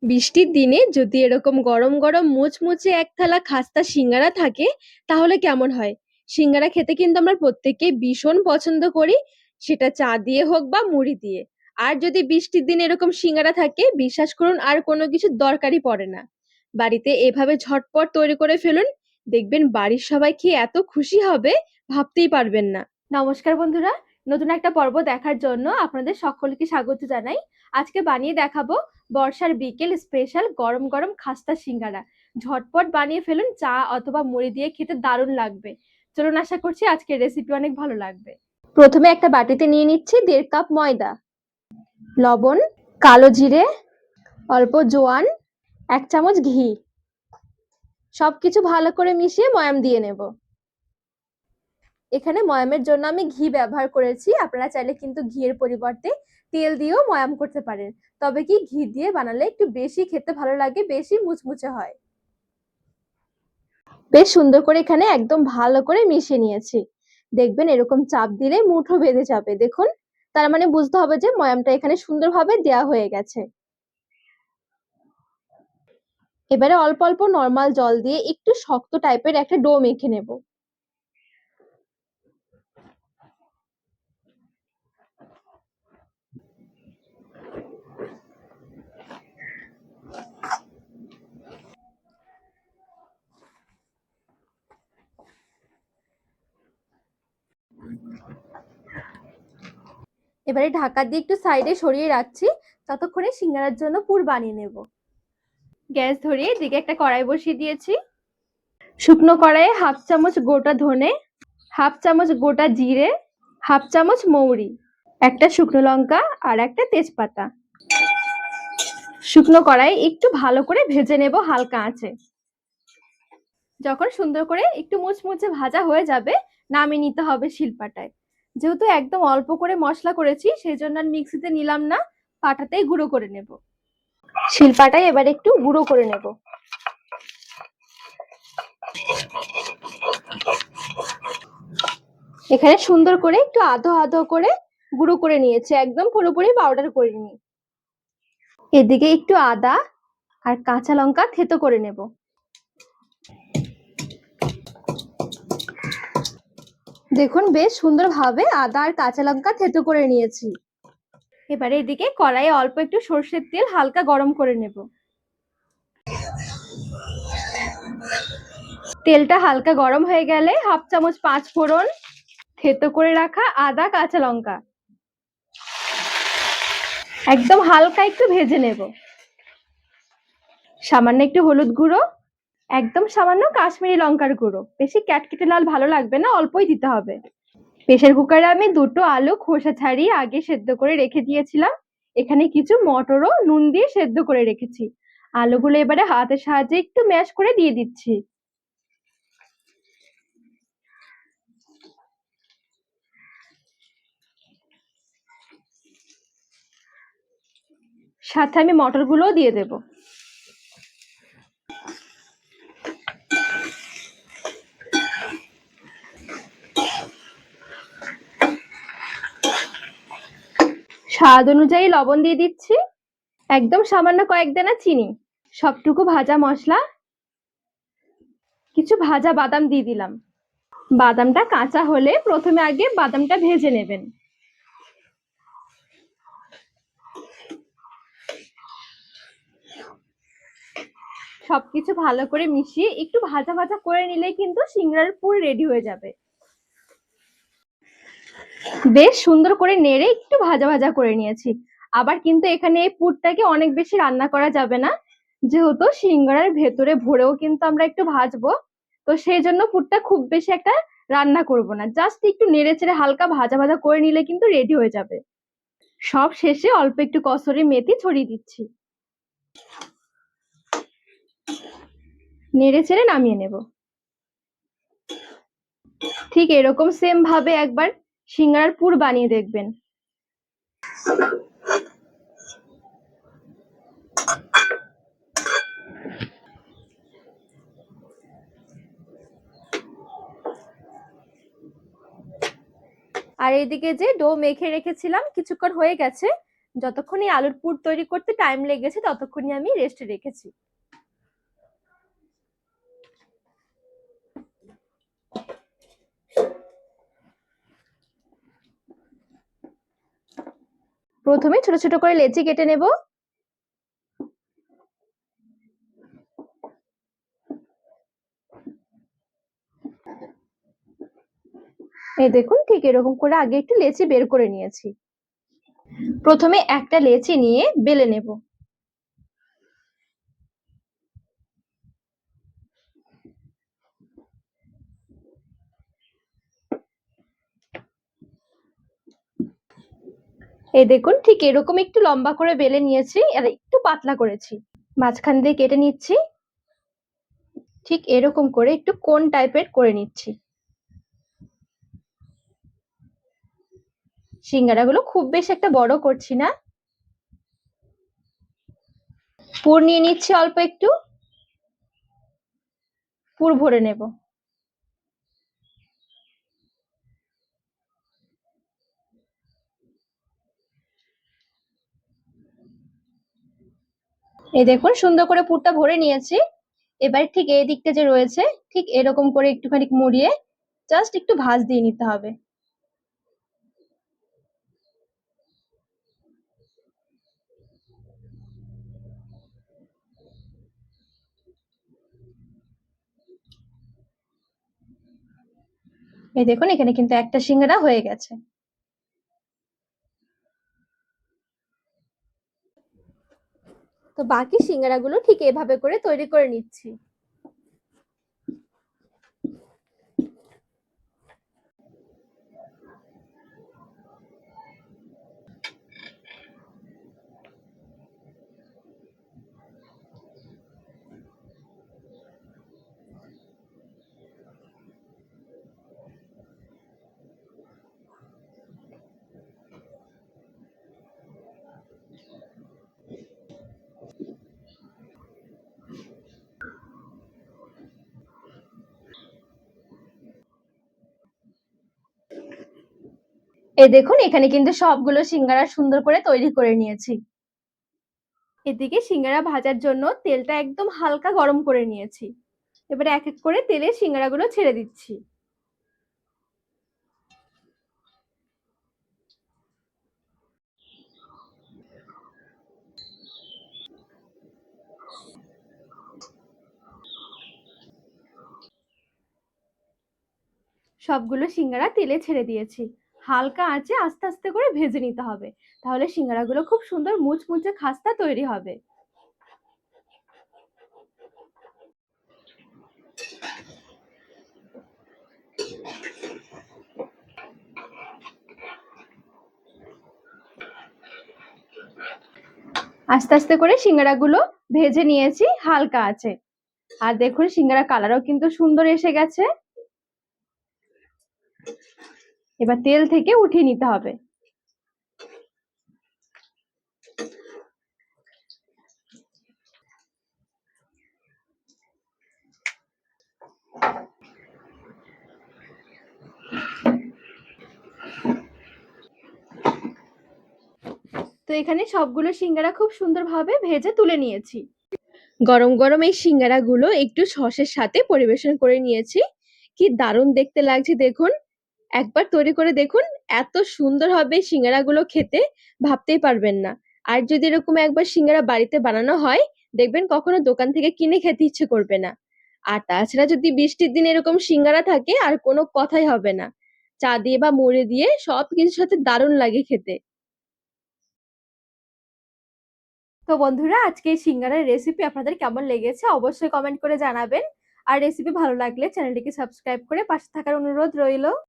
বৃষ্টির দিনে যদি এরকম গরম গরম মুচমুচে এক থালা খাস্তা সিঙ্গারা থাকে তাহলে কেমন হয়। সিঙ্গারা খেতে কিন্তু আমরা প্রত্যেকেই ভীষণ পছন্দ করি, সেটা চা দিয়ে হোক বা মুড়ি দিয়ে। আর যদি বৃষ্টির দিনে এরকম সিঙ্গারা থাকে, বিশ্বাস করুন আর কোনো কিছু দরকারই পড়ে না। বাড়িতে এভাবে ঝটপট তৈরি করে ফেলুন, দেখবেন বাড়ির সবাই খেয়ে এত খুশি হবে, ভাবতেই পারবেন না। নমস্কার বন্ধুরা, নতুন একটা পর্ব দেখার জন্য আপনাদের সকলকে স্বাগত জানাই। আজকে বানিয়ে দেখাবো বর্ষার বিকেল স্পেশাল গরম গরম খাস্তা সিঙ্গারা। ঝটপট বানিয়ে ফেলুন, চা অথবা মুড়ি দিয়ে খেতে দারুণ লাগবে। চলুন, আশা করছি আজকের রেসিপি অনেক ভালো লাগবে। প্রথমে একটা বাটিতে নিয়ে নিচ্ছি 1.5 কাপ ময়দা, লবণ, কালো জিরে, অল্প জোয়ান, 1 চামচ ঘি। সবকিছু ভালো করে মিশিয়ে ময়াম দিয়ে নেব। এখানে ময়ামের জন্য আমি ঘি ব্যবহার করেছি, আপনারা চাইলে কিন্তু ঘিয়ের পরিবর্তে তেল দিয়েও ময়াম করতে পারেন। তবে কি ঘি দিয়ে বানালে একটু বেশি খেতে ভালো লাগে, বেশি মুচমুচে হয়। বেশ সুন্দর করে এখানে একদম ভালো করে মিশিয়ে নিয়েছি। দেখবেন এরকম চাপ দিলে মুঠো বেঁধে যাবে, দেখুন। তার মানে বুঝতে হবে যে ময়ামটা এখানে সুন্দরভাবে দেওয়া হয়ে গেছে। এবারে অল্প অল্প নর্মাল জল দিয়ে একটু শক্ত টাইপের একটা ডো মেখে নেব। এবারে ঢাকা দিয়ে একটু সাইডে সরিয়ে রাখছি, ততক্ষণে সিঙ্গারার জন্য পুর বানিয়ে নেব। গ্যাস ধরিয়ে এদিকে একটা কড়াই বসিয়ে দিয়েছি। শুকনো কড়াইয়ে 1/2 চামচ গোটা ধনে, 1/2 চামচ গোটা জিরে, 1/2 চামচ মৌরি, একটা শুকনো লঙ্কা আর একটা তেজপাতা। শুকনো কড়াই একটু ভালো করে ভেজে নেব হালকা আঁচে। যখন সুন্দর করে একটু মুচমুচে ভাজা হয়ে যাবে, নামিয়ে নিতে হবে শিলপাটায়। যেহেতু একদম অল্প করে মশলা করেছি, সেই জন্য আর মিক্সিতে নিলাম না, পাটাতেই গুঁড়ো করে নেব। শিলপাটায় এবার একটু গুঁড়ো করে নেব। এখানে সুন্দর করে একটু আধো আধো করে গুঁড়ো করে নিয়েছি, একদম পুরোপুরি পাউডার করিনি। এদিকে একটু আদা আর কাঁচা লঙ্কা থেতো করে নেব। দেখুন বেশ সুন্দরভাবে আদা আর কাঁচা লঙ্কা থেতো করে নিয়েছি। এবারে এদিকে কড়াইয়ে অল্প একটু সর্ষের তেল হালকা গরম করে নেব। তেলটা হালকা গরম হয়ে গেলে 1/2 চামচ 5 ফোড়ন, থেতো করে রাখা আদা কাঁচা লঙ্কা একদম হালকা একটু ভেজে নেব। সামান্য একটু হলুদ গুঁড়ো, একদম সামান্য কাশ্মীরি লঙ্কার গুঁড়ো, বেশি ক্যাটকেটে লাল ভালো লাগবে না, অল্পই দিতে হবে। প্রেসার কুকারে আমি 2টো আলু খোসা ছাড়িয়ে আগে সেদ্ধ করে রেখে দিয়েছিলাম। এখানে কিছু মটরও নুন দিয়ে সেদ্ধ করে রেখেছি। আলুগুলো এবারে হাতের সাহায্যে একটু ম্যাশ করে দিয়ে দিচ্ছি। সাথে আমি মটরগুলোও দিয়ে দেব। স্বাদ অনুযায়ী লবণ দিয়ে দিচ্ছি, একদম সামান্য কয়েক দানা চিনি, সবটুকু ভাজা মশলা, কিছু ভাজা বাদাম দিয়ে দিলাম। বাদামটা কাঁচা হলে প্রথমে আগে বাদামটা ভেজে নেবেন। সবকিছু ভালো করে মিশিয়ে একটু ভাজা ভাজা করে নিলেই কিন্তু সিঙ্গারার পুর রেডি হয়ে যাবে। বেশ সুন্দর করে নেড়ে একটু ভাজা ভাজা করে নিয়েছি। আবার কিন্তু এখানে এই পুরটাকে অনেক বেশি রান্না করা যাবে না, যেহেতু সিঙ্গারার ভেতরে ভরেও কিন্তু আমরা একটু ভাজবো। তো সেই জন্য পুরটা খুব বেশি একটা রান্না করব না, জাস্ট একটু নেড়ে চেড়ে হালকা ভাজা ভাজা করে নিলে কিন্তু রেডি হয়ে যাবে। সব শেষে অল্প একটু কসুরি মেথি ছড়িয়ে দিচ্ছি। নেড়ে চেড়ে নামিয়ে নেব। ঠিক এরকম সেম ভাবে একবার সিঙ্গারার পুর বানিয়ে দেখবেন। আর এদিকে যে ডো মেখে রেখেছিলাম কিছুক্ষণ হয়ে গেছে, যতক্ষণ এই আলুর পুর তৈরি করতে টাইম লেগেছে ততক্ষণই আমি রেস্টে রেখেছি। প্রথমে ছোট ছোট করে লেচি কেটে নেব। এই দেখুন ঠিক এরকম করে আগে একটু লেচি বের করে নিয়েছি। প্রথমে একটা লেচি নিয়ে বেলে নেব। এই দেখুন ঠিক এরকম একটু লম্বা করে বেলে নিয়েছি আর একটু পাতলা করেছি। মাঝখান দিয়ে কেটে নিচ্ছি। ঠিক এরকম করে একটু কোন টাইপের করে নিচ্ছি। সিঙ্গারাগুলো খুব বেশি একটা বড় করছি না। পুর নিয়ে নিচ্ছি অল্প একটু, পুর ভরে নেব। এই দেখুন সুন্দর করে পুরটা ভরে নিয়েছি। এবার ঠিক এই দিকটা যে রয়েছে ঠিক এরকম করে একটুখানি মুড়িয়ে জাস্ট একটু ভাঁজ দিয়ে নিতে হবে। এই দেখুন এখানে কিন্তু একটা সিঙ্গারা হয়ে গেছে। তো বাকি সিঙ্গারাগুলো ঠিক এভাবে করে তৈরি করে নিচ্ছি। এই দেখুন এখানে কিন্তু সবগুলো সিঙ্গারা সুন্দর করে তৈরি করে নিয়েছি। এদিকে সিঙ্গারা ভাজার জন্য তেলটা একদম হালকা গরম করে নিয়েছি। এবারে এক এক করে তেলে সিঙ্গারাগুলো ছেড়ে দিচ্ছি। সবগুলো সিঙ্গারা তেলে ছেড়ে দিয়েছি। হালকা আঁচে আস্তে আস্তে করে ভেজে নিতে হবে, তাহলে সিঙ্গারাগুলো খুব সুন্দর মুচমুচে খাস্তা তৈরি হবে। আস্তে আস্তে করে সিঙ্গারাগুলো ভেজে নিয়েছি হালকা আছে। আর দেখুন সিঙ্গারা কালারও কিন্তু সুন্দর এসে গেছে। এবার তেল থেকে উঠিয়ে নিতে হবে। তো এখানে সবগুলো সিঙ্গারা খুব সুন্দরভাবে ভেজে তুলে নিয়েছি। গরম গরম এই সিঙ্গারাগুলো একটু সসের সাথে পরিবেশন করে নিয়েছি। কি দারুণ দেখতে লাগছে দেখুন। একবার তৈরি করে দেখুন, এত সুন্দর হবে সিঙ্গারাগুলো খেতে ভাবতেই পারবেন না। আর যদি এরকম একবার সিঙ্গারা বাড়িতে বানানো হয় দেখবেন কখনো দোকান থেকে কিনে খেতে ইচ্ছে করবে না। আর তাছাড়া যদি বৃষ্টির দিন এরকম সিঙ্গারা থাকে আর কোনো কথাই হবে না। চা দিয়ে বা মুড়ি দিয়ে সবকিছুর সাথে দারুণ লাগে খেতে। তো বন্ধুরা আজকে এই সিঙ্গারার রেসিপি আপনাদের কেমন লেগেছে অবশ্যই কমেন্ট করে জানাবেন। আর রেসিপি ভালো লাগলে চ্যানেলটিকে সাবস্ক্রাইব করে পাশে থাকার অনুরোধ রইল।